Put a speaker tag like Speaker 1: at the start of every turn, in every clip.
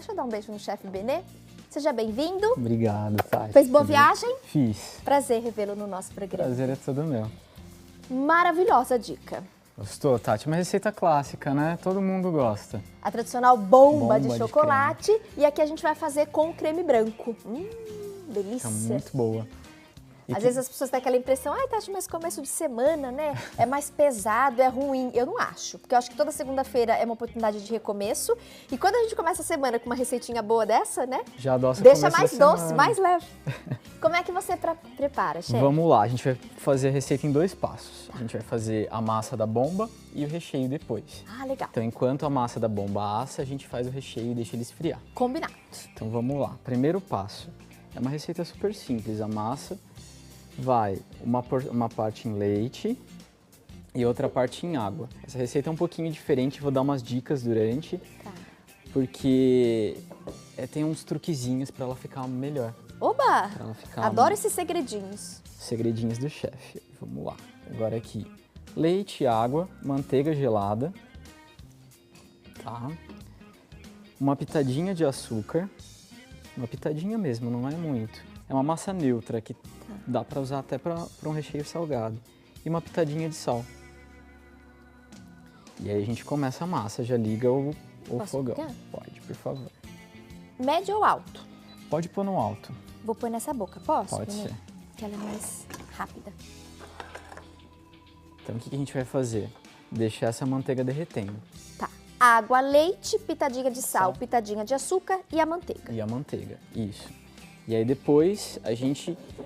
Speaker 1: Deixa eu dar um beijo no chefe Benê. Seja bem-vindo.
Speaker 2: Obrigado, Tati.
Speaker 1: Fez boa viagem?
Speaker 2: Fiz.
Speaker 1: Prazer revê-lo no nosso programa.
Speaker 2: Prazer é todo meu.
Speaker 1: Maravilhosa dica.
Speaker 2: Gostou, Tati? Uma receita clássica, né? Todo mundo gosta.
Speaker 1: A tradicional bomba de
Speaker 2: de
Speaker 1: chocolate. E aqui a gente vai fazer com creme branco. Delícia.
Speaker 2: Tá muito boa.
Speaker 1: Às vezes as pessoas têm aquela impressão, ai, Tati, mas começo de semana, né? É mais pesado, é ruim. Eu não acho, porque eu acho que toda segunda-feira é uma oportunidade de recomeço. E quando a gente começa a semana com uma receitinha boa dessa, né?
Speaker 2: Já adoça
Speaker 1: deixa
Speaker 2: começo
Speaker 1: mais
Speaker 2: da
Speaker 1: doce,
Speaker 2: semana.
Speaker 1: mais leve. Como é que você prepara, chefe?
Speaker 2: Vamos lá, a gente vai fazer a receita em 2 passos. A gente vai fazer a massa da bomba e o recheio depois.
Speaker 1: Ah, legal.
Speaker 2: Então, enquanto a massa da bomba assa, a gente faz o recheio e deixa ele esfriar.
Speaker 1: Combinado.
Speaker 2: Então, vamos lá. Primeiro passo. É uma receita super simples. A massa vai uma parte em leite e outra parte em água. Essa receita é um pouquinho diferente, vou dar umas dicas durante, porque tem uns truquezinhos para ela ficar melhor.
Speaker 1: Oba!
Speaker 2: Pra ela ficar
Speaker 1: Adoro esses segredinhos.
Speaker 2: Segredinhos do chefe. Vamos lá. Agora aqui, leite, água, manteiga gelada, tá? Uma pitadinha de açúcar, uma pitadinha mesmo, não é muito. É uma massa neutra que dá para usar até para um recheio salgado. E uma pitadinha de sal. E aí a gente começa a massa, já liga o fogão.
Speaker 1: Pegar?
Speaker 2: Pode, por favor.
Speaker 1: Médio ou alto?
Speaker 2: Pode pôr no alto.
Speaker 1: Vou pôr nessa boca, posso?
Speaker 2: Pode ser.
Speaker 1: Que ela é mais rápida.
Speaker 2: Então o que a gente vai fazer? Deixar essa manteiga derretendo.
Speaker 1: Tá. Água, leite, pitadinha de sal,
Speaker 2: Sal.
Speaker 1: pitadinha de açúcar e a manteiga.
Speaker 2: E a manteiga, isso. E aí depois,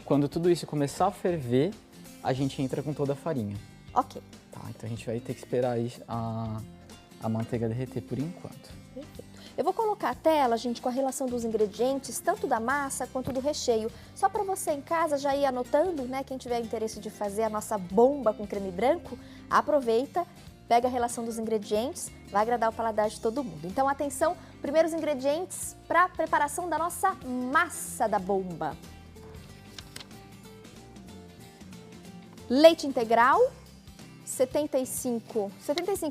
Speaker 2: quando tudo isso começar a ferver, a gente entra com toda a farinha.
Speaker 1: Ok.
Speaker 2: Tá, então a gente vai ter que esperar a manteiga derreter por enquanto.
Speaker 1: Perfeito. Eu vou colocar a tela, gente, com a relação dos ingredientes, tanto da massa quanto do recheio. Só para você em casa já ir anotando, né? Quem tiver interesse de fazer a nossa bomba com creme branco, aproveita, pega a relação dos ingredientes, vai agradar o paladar de todo mundo. Então, atenção, primeiros ingredientes para a preparação da nossa massa da bomba. Leite integral, 75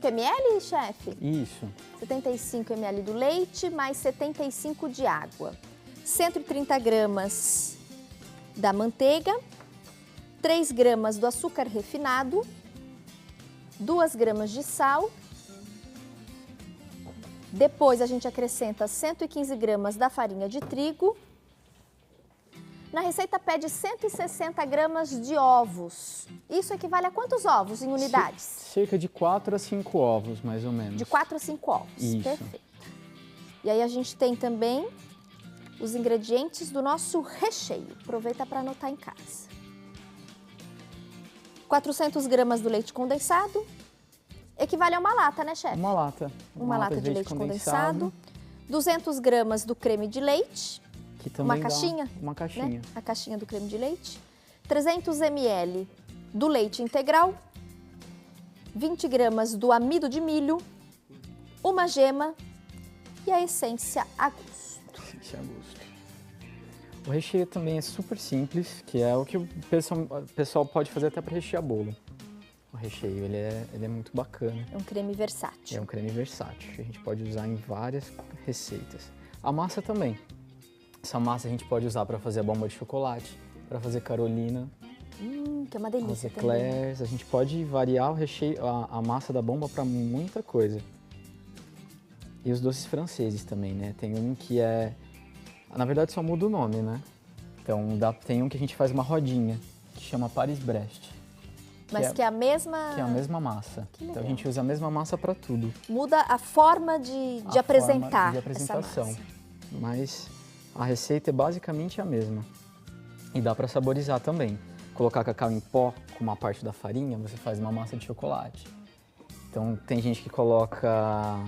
Speaker 1: ml, chefe?
Speaker 2: Isso.
Speaker 1: 75 ml do leite, mais 75 de água. 130 gramas da manteiga, 3 gramas do açúcar refinado, 2 gramas de sal. Depois a gente acrescenta 115 gramas da farinha de trigo. Na receita pede 160 gramas de ovos. Isso equivale a quantos ovos em unidades?
Speaker 2: Cerca de 4 a 5 ovos, mais ou menos.
Speaker 1: De 4 a 5 ovos.
Speaker 2: Isso.
Speaker 1: Perfeito. E aí a gente tem também os ingredientes do nosso recheio. Aproveita para anotar em casa. 400 gramas do leite condensado. Equivale a uma lata, né, chefe?
Speaker 2: Uma lata.
Speaker 1: Uma lata de leite condensado. 200 gramas do creme de leite.
Speaker 2: Que também
Speaker 1: Uma caixinha.
Speaker 2: dá uma caixinha.
Speaker 1: Né? A caixinha do creme de leite. 300 ml do leite integral. 20 gramas do amido de milho. Uma gema. E a essência a gosto.
Speaker 2: Essência a gosto. O recheio também é super simples, que é o que o pessoal pode fazer até para rechear bolo. O recheio, ele é muito bacana.
Speaker 1: É um creme versátil.
Speaker 2: É um creme versátil, que a gente pode usar em várias receitas. A massa também. Essa massa a gente pode usar para fazer a bomba de chocolate, para fazer carolina,
Speaker 1: Que é uma delícia
Speaker 2: as
Speaker 1: também.
Speaker 2: eclairs. A gente pode variar o recheio, a massa da bomba para muita coisa. E os doces franceses também, né? Tem um que na verdade só muda o nome, né? Então tem um que a gente faz uma rodinha, que chama Paris-Brest.
Speaker 1: Mas que é a mesma...
Speaker 2: Que é a mesma massa.
Speaker 1: Que legal.
Speaker 2: Então a gente usa a mesma massa para tudo.
Speaker 1: Muda a forma de apresentar
Speaker 2: De apresentação.
Speaker 1: essa massa.
Speaker 2: Mas a receita é basicamente a mesma. E dá para saborizar também. Colocar cacau em pó com uma parte da farinha, você faz uma massa de chocolate. Então tem gente que coloca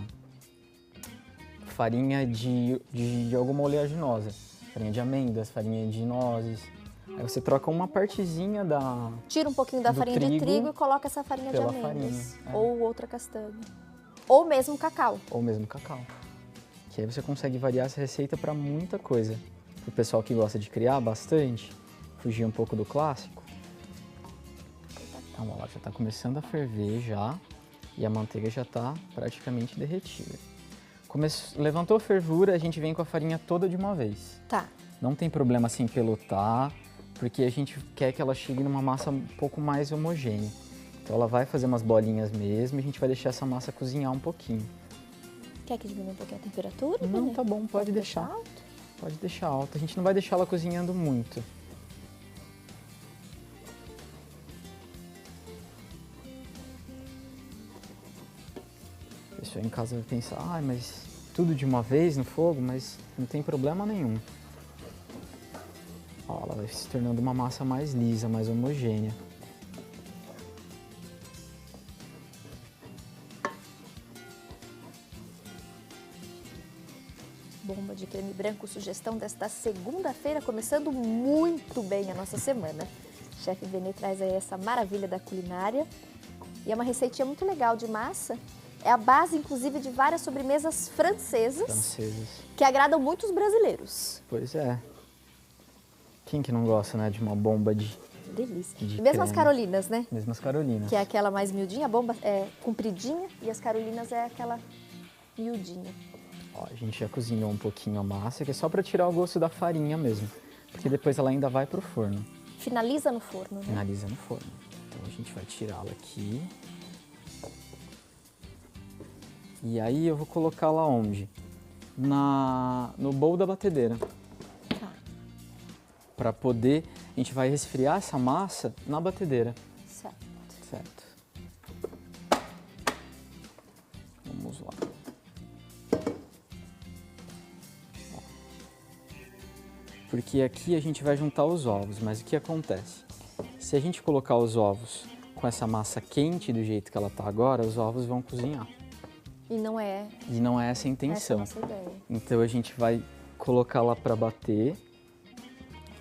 Speaker 2: farinha de alguma oleaginosa. Farinha de amêndoas, farinha de nozes. Aí você troca uma partezinha
Speaker 1: Tira um pouquinho da
Speaker 2: do
Speaker 1: farinha de trigo e coloca essa farinha de
Speaker 2: pela
Speaker 1: amêndoas.
Speaker 2: farinha,
Speaker 1: Ou outra castanha. Ou mesmo cacau.
Speaker 2: ou mesmo cacau. Que aí você consegue variar essa receita para muita coisa. Para o pessoal que gosta de criar bastante, fugir um pouco do clássico. Então, ó, já está começando a ferver já e a manteiga já está praticamente derretida. Levantou a fervura, a gente vem com a farinha toda de uma vez.
Speaker 1: Tá.
Speaker 2: Não tem problema assim pelotar, porque a gente quer que ela chegue numa massa um pouco mais homogênea. Então ela vai fazer umas bolinhas mesmo e a gente vai deixar essa massa cozinhar um pouquinho.
Speaker 1: Quer que diminua um pouquinho a temperatura?
Speaker 2: Não,
Speaker 1: Benê?
Speaker 2: tá bom, pode deixar.
Speaker 1: Alto?
Speaker 2: Pode deixar alto. A gente não vai deixar ela cozinhando muito. A pessoa em casa vai pensar, mas tudo de uma vez no fogo, mas não tem problema nenhum. Ó, ela vai se tornando uma massa mais lisa, mais homogênea.
Speaker 1: Bomba de creme branco, sugestão desta segunda-feira, começando muito bem a nossa semana. Chefe Benê traz aí essa maravilha da culinária. E é uma receitinha muito legal de massa. É a base, inclusive, de várias sobremesas francesas. Que agradam muito os brasileiros.
Speaker 2: Pois é. Quem que não gosta, né, de uma bomba de...
Speaker 1: Delícia.
Speaker 2: De
Speaker 1: E mesmo as
Speaker 2: creme.
Speaker 1: carolinas, né?
Speaker 2: Mesmo as carolinas.
Speaker 1: Que é aquela mais miudinha, a bomba é compridinha e as carolinas é aquela miudinha.
Speaker 2: Ó, a gente já cozinhou um pouquinho a massa, que é só para tirar o gosto da farinha mesmo. Porque depois ela ainda vai pro forno.
Speaker 1: Finaliza no forno, né?
Speaker 2: Finaliza no forno. Então a gente vai tirá-la aqui. E aí eu vou colocá-la onde? No bowl da batedeira.
Speaker 1: Tá.
Speaker 2: Para poder, a gente vai resfriar essa massa na batedeira.
Speaker 1: Certo.
Speaker 2: Certo. Vamos lá. Porque aqui a gente vai juntar os ovos, mas o que acontece? Se a gente colocar os ovos com essa massa quente do jeito que ela tá agora, os ovos vão cozinhar.
Speaker 1: E não é
Speaker 2: E não é essa a intenção.
Speaker 1: essa a nossa ideia.
Speaker 2: Então a gente vai colocá-la para bater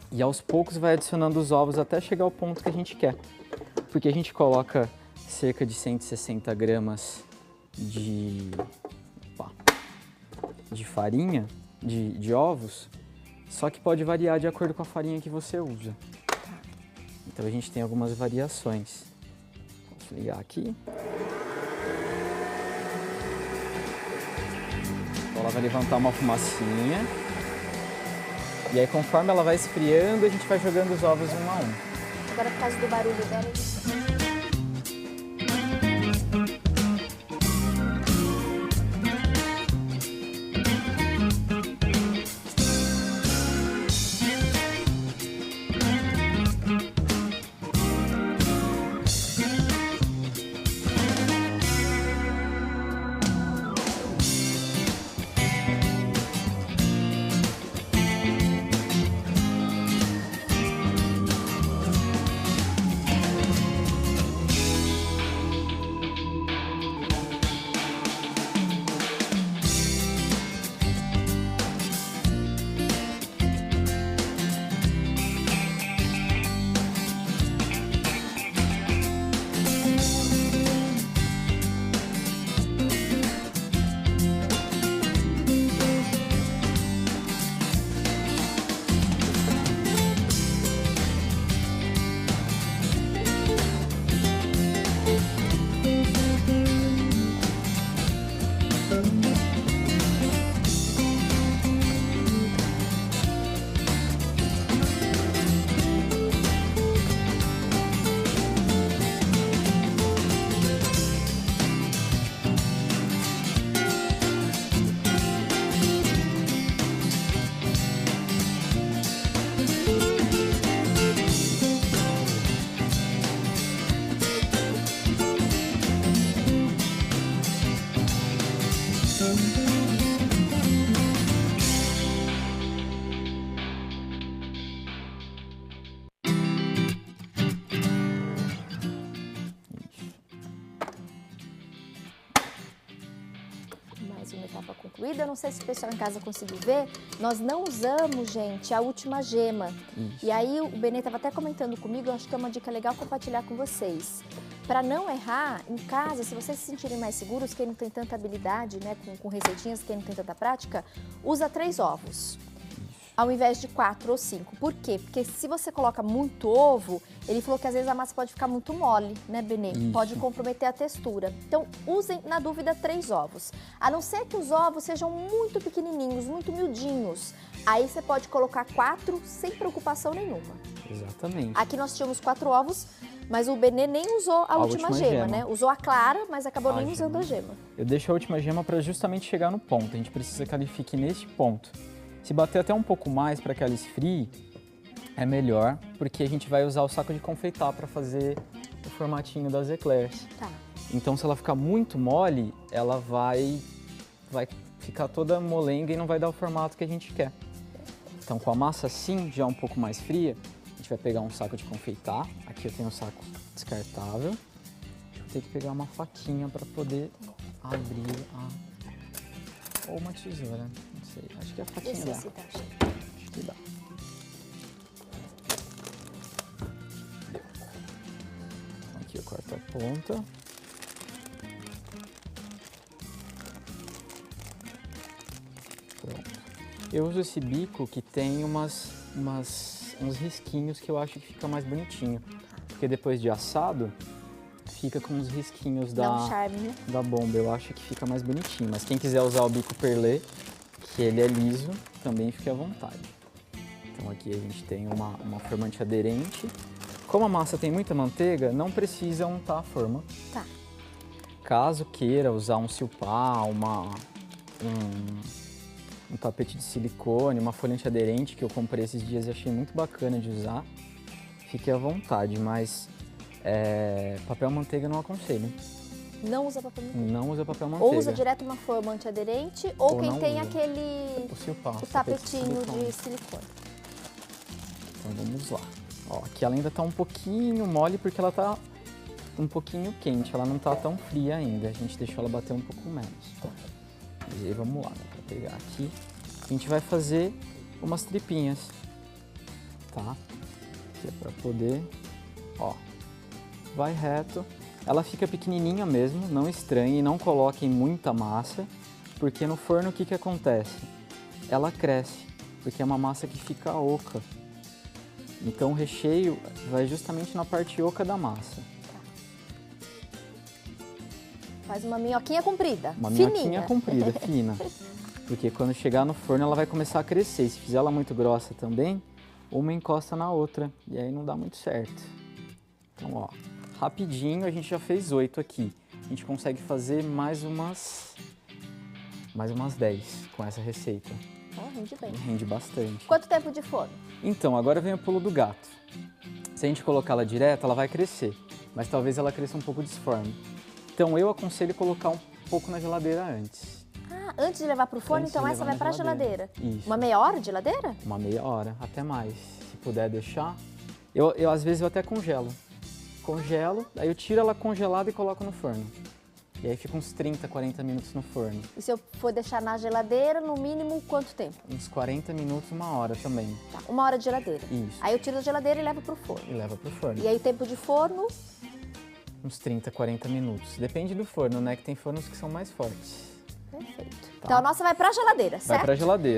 Speaker 2: e aos poucos vai adicionando os ovos até chegar ao ponto que a gente quer. Porque a gente coloca cerca de 160 gramas de farinha, de ovos, só que pode variar de acordo com a farinha que você usa. Então a gente tem algumas variações. Posso ligar aqui. Ela vai levantar uma fumacinha. E aí, conforme ela vai esfriando, a gente vai jogando os ovos um a um.
Speaker 1: Agora, por causa do barulho dela, mais uma etapa concluída. Eu não sei se o pessoal em casa conseguiu ver, nós não usamos, gente, a última gema.
Speaker 2: Isso.
Speaker 1: E aí o Benê estava até comentando comigo, eu acho que é uma dica legal compartilhar com vocês. Para não errar, em casa, se vocês se sentirem mais seguros, quem não tem tanta habilidade, né, com receitinhas, quem não tem tanta prática, usa 3 ovos. Ao invés de 4 ou 5. Por quê? Porque se você coloca muito ovo, ele falou que às vezes a massa pode ficar muito mole, né, Benê?
Speaker 2: Isso.
Speaker 1: Pode comprometer a textura. Então, usem, na dúvida, 3 ovos. A não ser que os ovos sejam muito pequenininhos, muito miudinhos. Aí você pode colocar 4 sem preocupação nenhuma.
Speaker 2: Exatamente.
Speaker 1: Aqui nós tínhamos 4 ovos, mas o Benê nem usou a última gema, né? Usou a clara, mas acabou nem usando a gema.
Speaker 2: Eu deixo a última gema para justamente chegar no ponto. A gente precisa que ela fique neste ponto. Se bater até um pouco mais para que ela esfrie, é melhor, porque a gente vai usar o saco de confeitar para fazer o formatinho das eclairs.
Speaker 1: Tá.
Speaker 2: Então, se ela ficar muito mole, ela vai ficar toda molenga e não vai dar o formato que a gente quer. Então, com a massa assim, já um pouco mais fria, a gente vai pegar um saco de confeitar. Aqui eu tenho um saco descartável. Vou ter que pegar uma faquinha para poder abrir ou uma tesoura, não sei. Acho que a faquinha dá.
Speaker 1: Se tá cheio.
Speaker 2: Acho que dá. Deu. Então, aqui eu corto a ponta. Pronto. Eu uso esse bico que tem uns risquinhos que eu acho que fica mais bonitinho. Porque depois de assado, fica com os risquinhos
Speaker 1: Dá um charme, né?
Speaker 2: da bomba. Eu acho que fica mais bonitinho. Mas quem quiser usar o bico perlê, que ele é liso, também fique à vontade. Então aqui a gente tem uma formante aderente. Como a massa tem muita manteiga, não precisa untar a forma.
Speaker 1: Tá.
Speaker 2: Caso queira usar um silpar, um tapete de silicone, uma folha antiaderente que eu comprei esses dias e achei muito bacana de usar, fique à vontade, mas papel manteiga eu não aconselho.
Speaker 1: Não usa papel manteiga?
Speaker 2: Não usa papel manteiga.
Speaker 1: Ou usa direto uma forma antiaderente, ou quem tem
Speaker 2: usa.
Speaker 1: aquele...
Speaker 2: O silpar,
Speaker 1: o tapetinho de silicone.
Speaker 2: Então vamos lá. Ó, aqui ela ainda tá um pouquinho mole porque ela tá um pouquinho quente, ela não tá tão fria ainda. A gente deixou ela bater um pouco menos. E aí vamos lá, dá pra pegar aqui. A gente vai fazer umas tripinhas, tá? Que é pra poder, ó, vai reto. Ela fica pequenininha mesmo, não estranhe e não coloquem muita massa, porque no forno o que que acontece? Ela cresce, porque é uma massa que fica oca. Então o recheio vai justamente na parte oca da massa.
Speaker 1: Faz uma minhoquinha comprida,
Speaker 2: Uma
Speaker 1: fininha.
Speaker 2: minhoquinha comprida, fina. Porque quando chegar no forno ela vai começar a crescer. Se fizer ela muito grossa também, uma encosta na outra e aí não dá muito certo. Então, ó, rapidinho a gente já fez 8 aqui. A gente consegue fazer mais umas 10 com essa receita.
Speaker 1: Ó, rende bem.
Speaker 2: Rende bastante.
Speaker 1: Quanto tempo de forno?
Speaker 2: Então, agora vem o pulo do gato. Se a gente colocar ela direto, ela vai crescer, mas talvez ela cresça um pouco disforme. Então, eu aconselho colocar um pouco na geladeira antes.
Speaker 1: Ah, antes de levar para o forno,
Speaker 2: Antes
Speaker 1: então
Speaker 2: de
Speaker 1: essa
Speaker 2: levar
Speaker 1: vai para a
Speaker 2: na
Speaker 1: geladeira.
Speaker 2: Isso.
Speaker 1: Uma meia hora de geladeira?
Speaker 2: Uma meia hora, até mais. Se puder deixar. Eu às vezes eu até congelo. Congelo, aí eu tiro ela congelada e coloco no forno. E aí fica uns 30, 40 minutos no forno.
Speaker 1: E se eu for deixar na geladeira, no mínimo, quanto tempo?
Speaker 2: Uns 40 minutos, uma hora também.
Speaker 1: Tá, 1 hora de geladeira.
Speaker 2: Isso.
Speaker 1: Aí eu tiro da geladeira e levo para o forno.
Speaker 2: E leva pro forno.
Speaker 1: E aí o tempo de forno?
Speaker 2: Uns 30, 40 minutos. Depende do forno, né? Que tem fornos que são mais fortes.
Speaker 1: Perfeito.
Speaker 2: Tá.
Speaker 1: Então a nossa vai para a geladeira, certo?
Speaker 2: Vai pra geladeira.